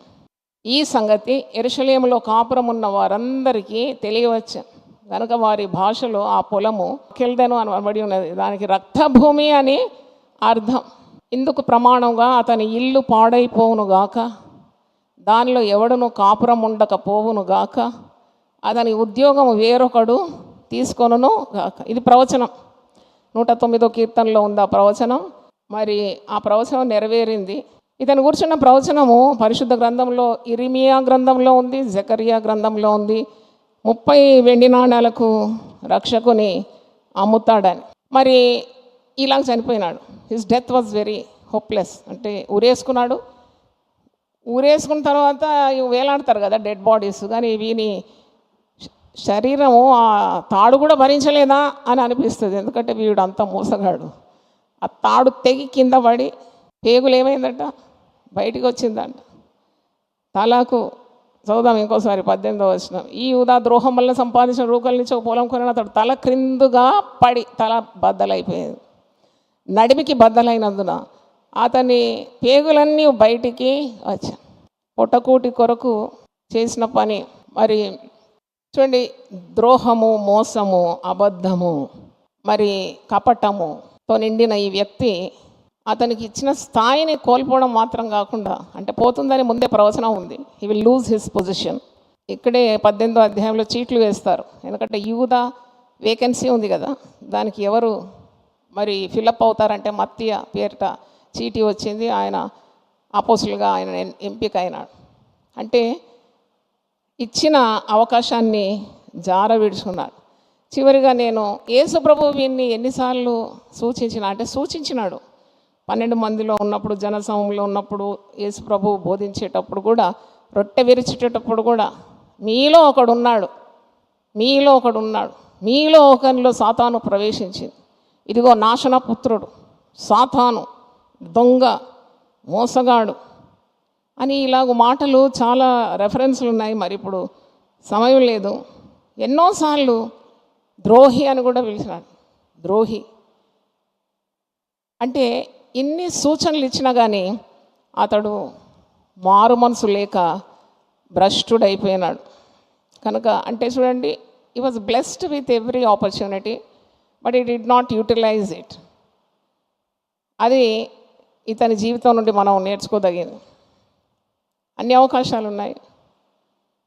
ఈ సంగతి యెరూషలేములో కాపురం ఉన్న వారందరికీ తెలియవచ్చాను కనుక వారి భాషలో ఆ పొలము కెల్దెను అని అనబడి ఉన్నది. దానికి రక్తభూమి అని అర్థం. ఇందుకు ప్రమాణంగా అతని ఇల్లు పాడైపోవునుగాక, దానిలో ఎవడును కాపురం ఉండకపోవును గాక, అతని ఉద్యోగం వేరొకడు తీసుకొనును గాక. ఇది ప్రవచనం. 109వ కీర్తనలో ఉంది ఆ ప్రవచనం. మరి ఆ ప్రవచనం నెరవేరింది. ఇతను కూర్చున్న ప్రవచనము పరిశుద్ధ గ్రంథంలో, ఇర్మియా గ్రంథంలో ఉంది, జకరియా గ్రంథంలో ఉంది. 30 వెండి నాణాలకు రక్షకుని అమ్ముతాడని. మరి ఇలా చనిపోయినాడు. His death was very hopeless. అంటే ఊరేసుకున్నాడు. ఊరేసుకున్న తర్వాత వేలాడతారు కదా డెడ్ బాడీస్, కానీ వీని శరీరము ఆ తాడు కూడా భరించలేదా అని అనిపిస్తుంది. ఎందుకంటే వీడు అంత మోసగాడు. ఆ తాడు తెగి కింద పడి పేగులు ఏమైందట, బయటికి వచ్చిందంట. తలకు చదువుదాం ఇంకోసారి 18వ వచనం. ఈ యూదా ద్రోహం వల్ల సంపాదించిన రూకల నుంచి ఒక పొలం కొనిన అతడు తల క్రిందుగా పడి తల బద్దలైపోయింది. నడిమికి బద్దలైనందున అతని పేగులన్నీ బయటికి వచ్చాయి. పొట్టకూటి కొరకు చేసిన పని. మరి చూడండి, ద్రోహము, మోసము, అబద్ధము, మరి కపటముతో నిండిన ఈ వ్యక్తి అతనికి ఇచ్చిన స్థాయిని కోల్పోవడం మాత్రం కాకుండా, అంటే పోతుందని ముందే ప్రవచనం ఉంది, he will lose his position. ఇక్కడే 18వ అధ్యాయంలో చీట్లు వేస్తారు. ఎందుకంటే యూదా వేకెన్సీ ఉంది కదా, దానికి ఎవరు మరి ఫిలప్ అవుతారంటే మత్తీయ పేరిట చీటీ వచ్చింది. ఆయన అపోస్తులుగా ఆయన ఎంపిక అయినాడు. అంటే ఇచ్చిన అవకాశాన్ని జార విడుచుకున్నాడు. చివరిగా నేను యేసు ప్రభు వీన్ని ఎన్నిసార్లు సూచించినాడు. 12 మందిలో ఉన్నప్పుడు, జనసమూహంలో ఉన్నప్పుడు, యేసు ప్రభు బోధించేటప్పుడు కూడా, రొట్టె విరిచేటప్పుడు కూడా, మీలో ఒకడున్నాడు, మీలో ఒకరిలో సాతాను ప్రవేశించింది. ఇదిగో నాశన పుత్రుడు, సాతాను, దొంగ, మోసగాడు అని ఇలాగ మాటలు చాలా రెఫరెన్స్లు ఉన్నాయి. మరి ఇప్పుడు సమయం లేదు. ఎన్నోసార్లు ద్రోహి అని కూడా పిలిచినాడు. ద్రోహి అంటే ఇన్ని సూచనలు ఇచ్చినా కానీ అతడు మారు మనసు లేక భ్రష్టుడైపోయినాడు. కనుక అంటే చూడండి, he was blessed with every opportunity but he did not utilize it. అది ఇతని జీవితం నుండి మనం నేర్చుకోదగింది. అన్ని అవకాశాలు ఉన్నాయి.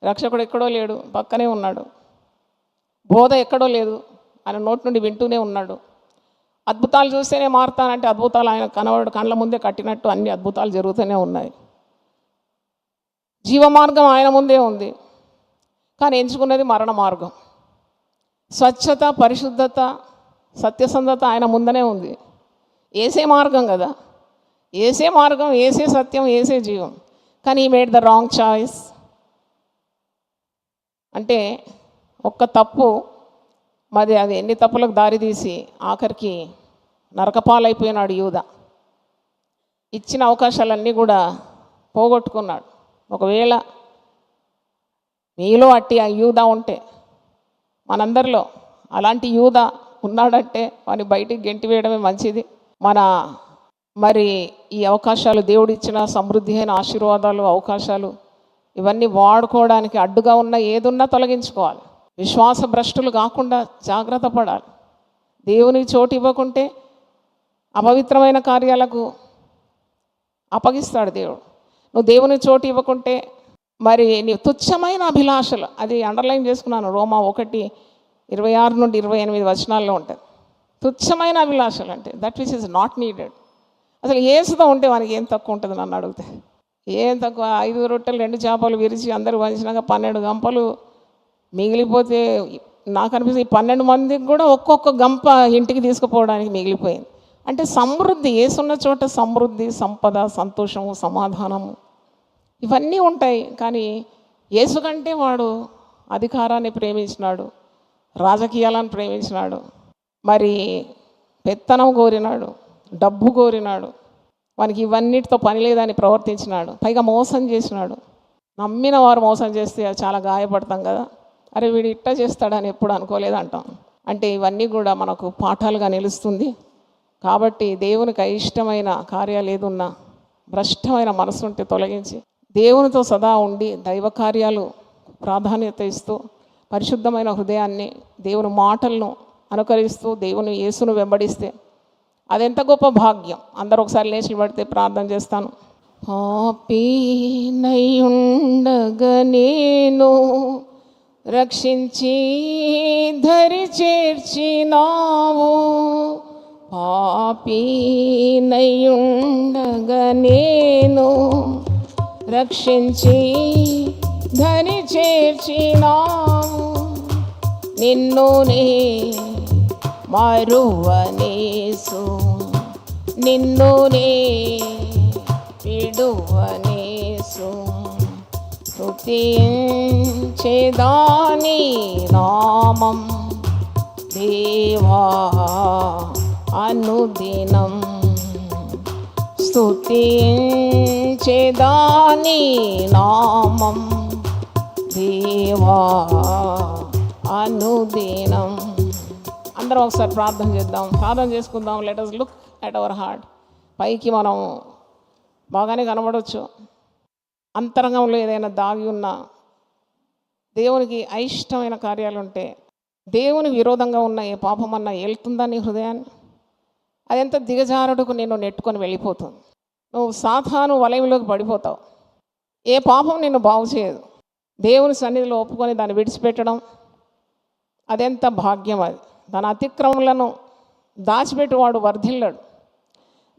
రక్షకుడు ఎక్కడో లేడు, పక్కనే ఉన్నాడు. బోధ ఎక్కడో లేదు, ఆయన నోటి నుండి వింటూనే ఉన్నాడు. అద్భుతాలు చూస్తేనే మారుతానంటే అద్భుతాలు ఆయన కళ్ళ ముందే కట్టినట్టు అన్ని అద్భుతాలు జరుగుతూనే ఉన్నాయి. జీవ మార్గం ఆయన ముందే ఉంది, కానీ ఎంచుకున్నది మరణ మార్గం. స్వచ్ఛత, పరిశుద్ధత, సత్యసంధత ఆయన ముందనే ఉంది. ఏసే మార్గం కదా, ఏసే మార్గం, ఏసే సత్యం, ఏసే జీవం. కానీ ఈ మేడ్ ద రాంగ్ చాయిస్. అంటే ఒక్క తప్పు మరి అది ఎన్ని తప్పులకు దారితీసి ఆఖరికి నరకపాలైపోయినాడు యూదా. ఇచ్చిన అవకాశాలన్నీ కూడా పోగొట్టుకున్నాడు. ఒకవేళ మీలో అట్టి ఆ యూదా ఉంటే, మనందరిలో అలాంటి యూదా ఉన్నాడంటే వాడిని బయటికి గెంటి వేయడమే మంచిది. మరి ఈ అవకాశాలు, దేవుడు ఇచ్చిన సమృద్ధి అయిన ఆశీర్వాదాలు, అవకాశాలు, ఇవన్నీ వాడుకోవడానికి అడ్డుగా ఉన్న ఏదున్నా తొలగించుకోవాలి. విశ్వాస భ్రష్టులు కాకుండా జాగ్రత్త పడాలి. దేవునికి చోటు ఇవ్వకుంటే అపవిత్రమైన కార్యాలకు అప్పగిస్తాడు దేవుడు. నువ్వు దేవునికి చోటు ఇవ్వకుంటే మరి నీ తుచ్చమైన అభిలాషలు, అది అండర్లైన్ చేసుకున్నాను, రోమా 1:26 నుండి 28 వచనాల్లో ఉంటుంది. తుచ్చమైన అభిలాషలు అంటే that which is not needed. అసలు ఏసుతో ఉంటే వానికి ఏం తక్కువ ఉంటుంది నన్ను అడిగితే. ఏం తక్కువ? 5 రొట్టెలు 2 చేపలు విరిచి అందరూ వంచినాక 12 గంపలు మిగిలిపోతే నాకు అనిపిస్తుంది 12 మందికి కూడా ఒక్కొక్క గంప ఇంటికి తీసుకుపోవడానికి మిగిలిపోయింది. అంటే సమృద్ధి, ఏసున్న చోట సమృద్ధి, సంపద, సంతోషము, సమాధానము ఇవన్నీ ఉంటాయి. కానీ యేసు కంటే వాడు అధికారాన్ని ప్రేమించినాడు, రాజకీయాలను ప్రేమించినాడు, మరి పెత్తనం కోరినాడు, డబ్బు కోరినాడు. వానికి ఇవన్నిటితో పని లేదని ప్రవర్తించినాడు. పైగా మోసం చేసినాడు. నమ్మిన వారు మోసం చేస్తే చాలా గాయపడతాం కదా, అరే వీడు ఇట్టా చేస్తాడని ఎప్పుడు అనుకోలేదంటాం. అంటే ఇవన్నీ కూడా మనకు పాఠాలుగా నిలుస్తుంది. కాబట్టి దేవునికి అయిష్టమైన కార్యాలు ఏదున్నా, భ్రష్టమైన మనసు ఉంటే తొలగించి దేవునితో సదా ఉండి దైవ కార్యాలు ప్రాధాన్యత ఇస్తూ పరిశుద్ధమైన హృదయాన్ని, దేవుని మాటలను అనుకరిస్తూ దేవుని యేసును వెంబడిస్తే అదెంత గొప్ప భాగ్యం. అందరూ ఒకసారి లేచి పడితే ప్రార్థన చేస్తాను. పాపినయుండగా నేను రక్షించి ధరి చేర్చినావు. పాపినయుండగా నేను రక్షించి ధరి చేర్చినావు. నిన్ను నే మరువనేసు, నిన్ను నే విడువనేసు. స్తుతించేదాని నామం దేవా అనుదినం. స్తుతించేదాని నామం దేవా అనుదినం. అందరం ఒకసారి ప్రార్థన చేద్దాం, ప్రార్థన చేసుకుందాం. Let us look at our heart. పైకి మనం బాగానే కనబడవచ్చు, అంతరంగంలో ఏదైనా దాగి ఉన్న దేవునికి అయిష్టమైన కార్యాలు ఉంటే, దేవునికి విరోధంగా ఉన్న ఏ పాపమన్నా వెళ్తుందా నీ హృదయాన్ని? అదెంత దిగజారుడుకు నిన్ను నెట్టుకొని వెళ్ళిపోతుంది. నువ్వు సాతాను వలయంలోకి పడిపోతావు. ఏ పాపం నిన్ను బాగు చేయదు. దేవుని సన్నిధిలో ఒప్పుకొని దాన్ని విడిచిపెట్టడం అదెంత భాగ్యం. అది తన అతిక్రమలను దాచిపెట్టువాడు వర్ధిల్లాడు,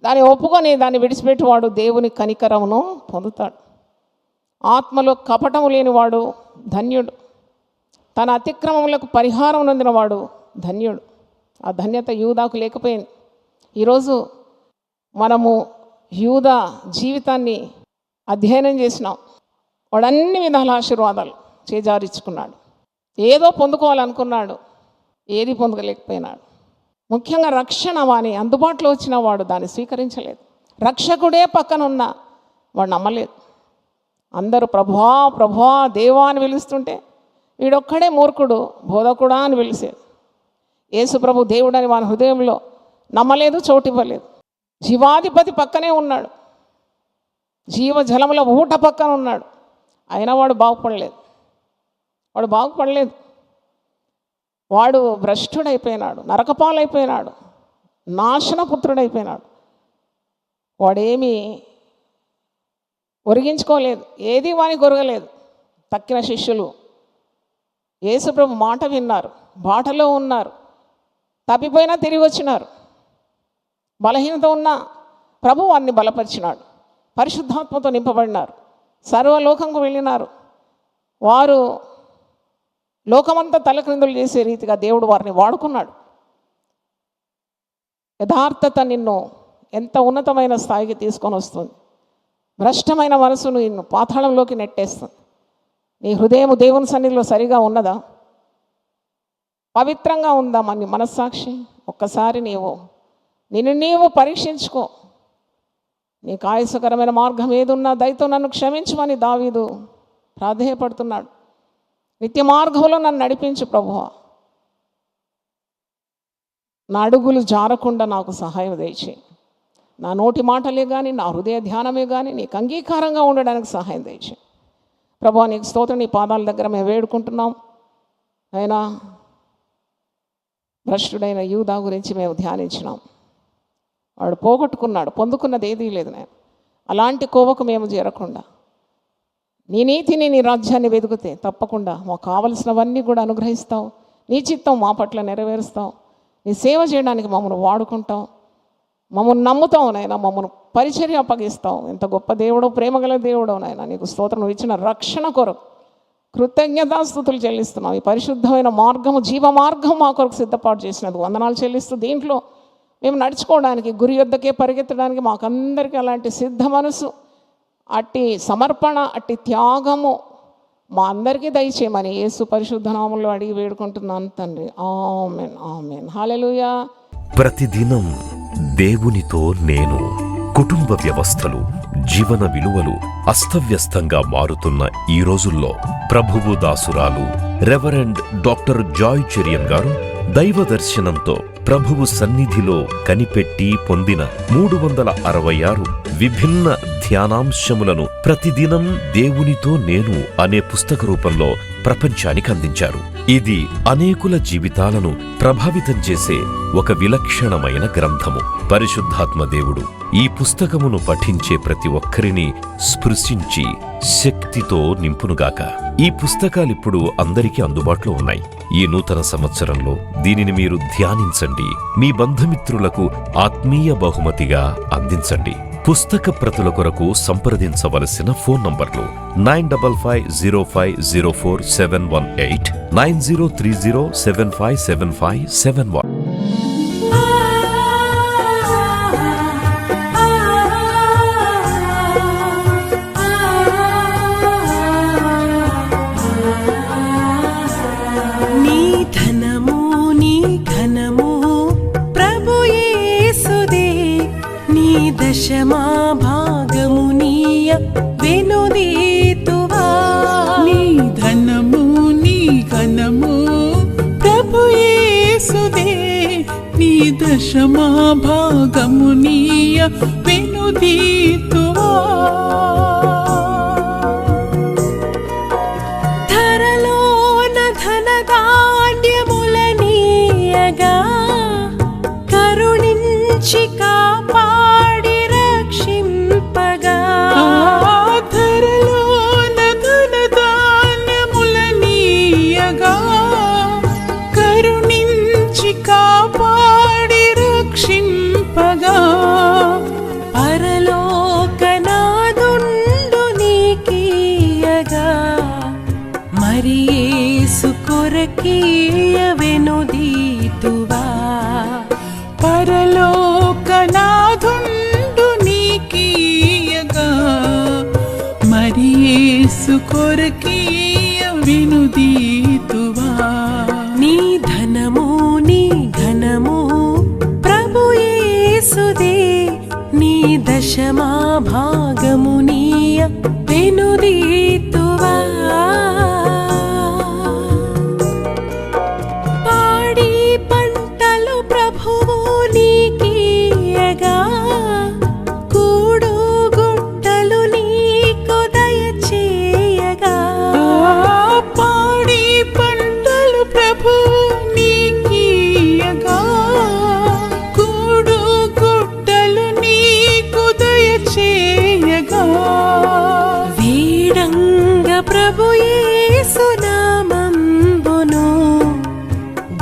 దాన్ని ఒప్పుకొని దాన్ని విడిచిపెట్టువాడు దేవుని కనికరమును పొందుతాడు. ఆత్మలో కపటము లేనివాడు ధన్యుడు, తన అతిక్రమములకు పరిహారం నొందినవాడు ధన్యుడు. ఆ ధన్యత యూదాకు లేకపోయింది. ఈరోజు మనము యూదా జీవితాన్ని అధ్యయనం చేసినాం. వాడు అన్ని విధాల ఆశీర్వాదాలు చేజారించుకున్నాడు. ఏదో పొందుకోవాలనుకున్నాడు, ఏది పొందలేకపోయినాడు. ముఖ్యంగా రక్షణ వాని అందుబాటులో వచ్చిన వాడు దాన్ని స్వీకరించలేదు. రక్షకుడే పక్కనున్న వాడు నమ్మలేదు. అందరూ ప్రభువా ప్రభువా దేవా అని పిలుస్తుంటే వీడొక్కడే మూర్ఖుడు బోధకుడా అని పిలిచేది. యేసు ప్రభు దేవుడని వాని హృదయంలో నమ్మలేదు, చోటివ్వలేదు. జీవాధిపతి పక్కనే ఉన్నాడు, జీవజలముల ఊట పక్కన ఉన్నాడు, అయినా వాడు బాగుపడలేదు. వాడు భ్రష్టుడైపోయినాడు, నరకపాలైపోయినాడు, నాశనపుత్రుడైపోయినాడు. వాడేమీ ఒరిగించుకోలేదు, ఏది వానికి ఒరగలేదు. తక్కిన శిష్యులు యేసుప్రభు మాట విన్నారు, బాటలో ఉన్నారు, తప్పిపోయినా తిరిగి వచ్చినారు. బలహీనత ఉన్న ప్రభు వారిని బలపరిచినాడు, పరిశుద్ధాత్మతో నింపబడినారు, సర్వలోకంకు వెళ్ళినారు. వారు లోకమంతా తలక్రిందులు చేసే రీతిగా దేవుడు వారిని వాడుకున్నాడు. యథార్థత నిన్ను ఎంత ఉన్నతమైన స్థాయికి తీసుకొని వస్తుంది. భ్రష్టమైన మనసును నిన్ను పాతాళంలోకి నెట్టేస్తుంది. నీ హృదయం దేవుని సన్నిధిలో సరిగా ఉన్నదా? పవిత్రంగా ఉందా మన మనస్సాక్షి? ఒక్కసారి నిన్ను పరీక్షించుకో. నీకు ఆయాసకరమైన మార్గం ఏదున్నా దయతో నన్ను క్షమించమని దావీదు ప్రాధేయపడుతున్నాడు. నిత్య మార్గంలో నన్ను నడిపించు ప్రభువా, నా అడుగులు జారకుండా నాకు సహాయం దయచేయి. నా నోటి మాటలే కానీ నా హృదయ ధ్యానమే కానీ నీకు అంగీకారంగా ఉండడానికి సహాయం దయచేయి. ప్రభువా నీకు స్తోత్రం. నీ పాదాల దగ్గర మేము వేడుకుంటున్నాం. అయినా భ్రష్టుడైన యూదా గురించి మేము ధ్యానించినాం. వాడు పోగొట్టుకున్నాడు, పొందుకున్నది ఏదీ లేదు. నేను అలాంటి కోవకు మేము చేరకుండా నీ నీతిని నీ రాజ్యాన్ని వెతుకుతే తప్పకుండా మాకు కావలసినవన్నీ కూడా అనుగ్రహిస్తావు. నీ చిత్తం మా పట్ల నెరవేరుస్తావు. నీ సేవ చేయడానికి మమ్మల్ని వాడుకుంటావు, మమ్మల్ని నమ్ముతావు నాయన, మమ్మల్ని పరిచర్య అప్పగిస్తావు. ఎంత గొప్ప దేవుడో, ప్రేమగల దేవుడో నాయన. నీకు స్తోత్రం. నువ్వు ఇచ్చిన రక్షణ కొరకు కృతజ్ఞతాస్తుతులు చెల్లిస్తున్నావు. ఈ పరిశుద్ధమైన మార్గము, జీవ మార్గం మా కొరకు సిద్ధపాటు చేసినది వందనాలు చెల్లిస్తూ దీంట్లో మేము నడుచుకోవడానికి, గురి యొద్దకే పరిగెత్తడానికి మాకందరికీ అలాంటి సిద్ధ మనసు, అట్టి సమర్పణ, అట్టి త్యాగము మా అందరికీ దయచేయమని యేసు పరిశుద్ధ నామములో అడిగి వేడుకుంటున్నాను తండ్రి. ఆమేన్, ఆమేన్, హల్లెలూయా. ప్రతిదినం దేవునితో నేను. కుటుంబ వ్యవస్థలు, జీవన విలువలు అస్తవ్యస్తంగా మారుతున్న ఈ రోజుల్లో ప్రభువు దాసురాలు రెవరెండ్ డాక్టర్ జాయ్ చెరియన్ గారు దైవ దర్శనంతో ప్రభువు సన్నిధిలో కనిపెట్టి పొందిన 366 విభిన్న ధ్యానాంశములను ప్రతిదినం దేవునితో నేను అనే పుస్తక రూపంలో ప్రపంచానికి అందించారు. ఇది అనేకుల జీవితాలను ప్రభావితం చేసే ఒక విలక్షణమైన గ్రంథము. పరిశుద్ధాత్మ దేవుడు ఈ పుస్తకమును పఠించే ప్రతి ఒక్కరిని స్పృశించి శక్తితో నింపునుగాక. ఈ పుస్తకాలిప్పుడు అందరికీ అందుబాటులో ఉన్నాయి. ఈ నూతన సంవత్సరంలో దీనిని మీరు ధ్యానించండి, మీ బంధుమిత్రులకు ఆత్మీయ బహుమతిగా అందించండి. పుస్తక ప్రతుల కొరకు సంప్రదించవలసిన ఫోన్ నంబర్లు 9550504718, 9030757571. దశమా భాగమునీయ వెనుదీతువా. నీ ధనము నీ ఘనము ప్రభు యేసుదే, నీ దశమా భాగమునీయ వెనుదీతువా. ధరలోన ధనధాన్యములనీయగా కరుణించి కాపాడి రక్షింపగా. ధరలోన ధనధాన్యములనీయగా కరుణించి కాపాడి రక్షింపగా. పరలోకనాదుండు నీకీయగా మరి యేసు కొరకీయ వెనుదీతువా. పరలోకనాథుండు నీకీయగా మరి యేసు కొరకీయ వెనుదీతువా. నీ ధనము నీ ఘనము ప్రభు యేసుదే, నీ దశమా భాగమునీయ వెనుదీతువా. పాడి పంటలు ప్రభువు నీకీయగా కూడు గుట్టలు నీకు దయచేయగా. పాడి పంటలు ప్రభు నీకీయగా కూడు గుట్టలు నీకు దయచేయగా. వీడంగ ప్రభు యేసు నామంబును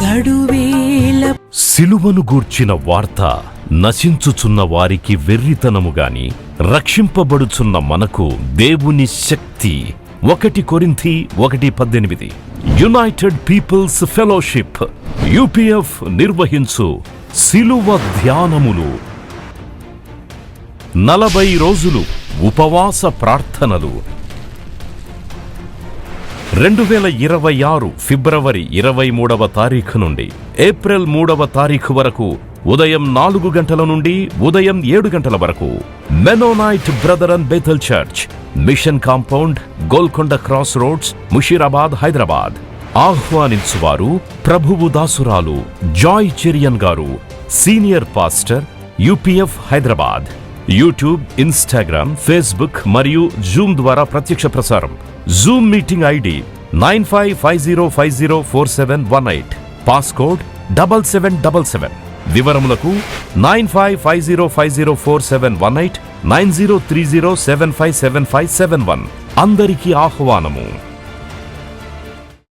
గడువేల. సిలువను గూర్చిన వార్త నశించుచున్న వారికి వెర్రితనముగాని, రక్షింపబడుచున్న మనకు దేవుని శక్తి. 1 కొరింథీ 1:18. యునైటెడ్ పీపుల్స్ ఫెలోషిప్ యూపీఎఫ్ నిర్వహించు సిలువ ధ్యానములు. 40 రోజులు ఉపవాస ప్రార్థనలు. 2026 ఫిబ్రవరి 23వ తారీఖు నుండి ఏప్రిల్ 3వ తారీఖు వరకు ఉదయం 4 గంటల నుండి ఉదయం 7 గంటల వరకు Mennonite brethren Bethel church, mission compound, Golconda cross roads, Musheerabad, Hyderabad. ఆహ్వానించువారు ప్రభువు దాసురాలు జాయ్ చెరియన్ గారు, senior pastor, UPF Hyderabad. YouTube, Instagram, Facebook మరియు జూమ్ ద్వారా ప్రత్యక్ష ప్రసారం. Zoom meeting ID 9550504718, passcode 7777. వివరములకు 9550504718, 9030757571. అందరికీ ఆహ్వానము.